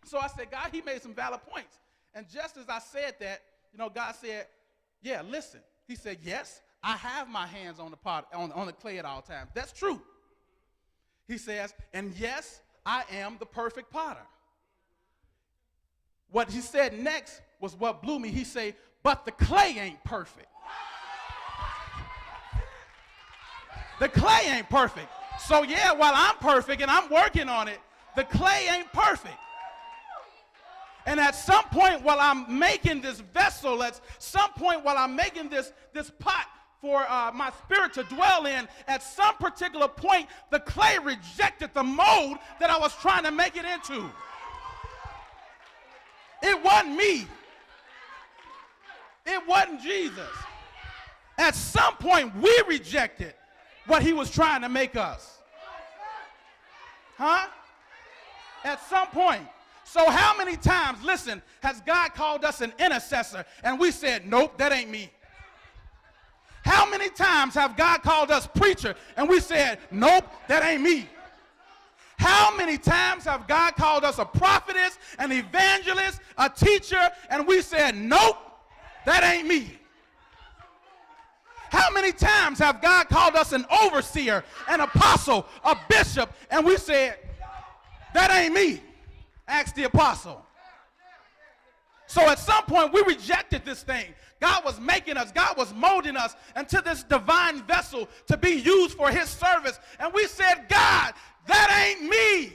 So I said, God, he made some valid points. And just as I said that, God said, yeah, listen. He said, yes, I have my hands on the pot, on the clay at all times. That's true. He says, and yes, I am the perfect potter. What he said next was what blew me. He said, but the clay ain't perfect. The clay ain't perfect. So yeah, while I'm perfect and I'm working on it, the clay ain't perfect. And at some point while I'm making this vessel, at some point while I'm making this pot for my spirit to dwell in, at some particular point, the clay rejected the mold that I was trying to make it into. It wasn't me. It wasn't Jesus. At some point, we rejected what he was trying to make us. Huh? At some point. So how many times, listen, has God called us an intercessor and we said, nope, that ain't me? How many times have God called us preacher and we said, nope, that ain't me? How many times have God called us a prophetess, an evangelist, a teacher, and we said, nope, that ain't me? How many times have God called us an overseer, an apostle, a bishop, and we said, that ain't me? Ask the apostle. So at some point we rejected this thing. God was making us, God was molding us into this divine vessel to be used for his service. And we said, God, that ain't me.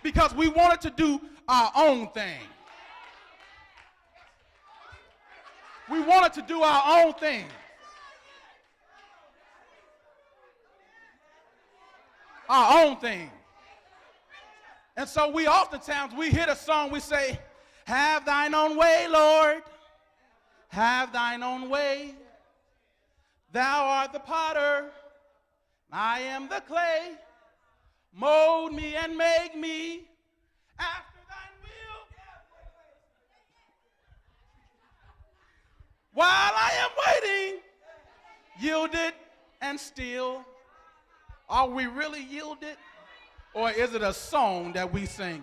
Because we wanted to do our own thing. We wanted to do our own thing. Our own thing. And so we oftentimes, we hit a song, we say, have thine own way, Lord. Have thine own way. Thou art the potter. I am the clay. Mold me and make me after thine will. While I am waiting, yielded and still. Are we really yielded? Or is it a song that we singing?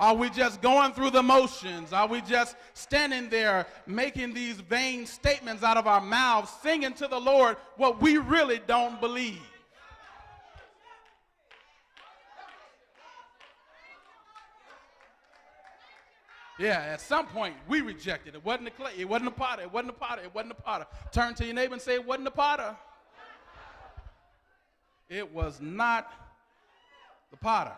Are we just going through the motions? Are we just standing there making these vain statements out of our mouths, singing to the Lord what we really don't believe? Yeah, at some point we rejected it. It wasn't the clay, it wasn't the potter, it wasn't the potter, it wasn't the potter. Turn to your neighbor and say, it wasn't the potter. It was not the potter.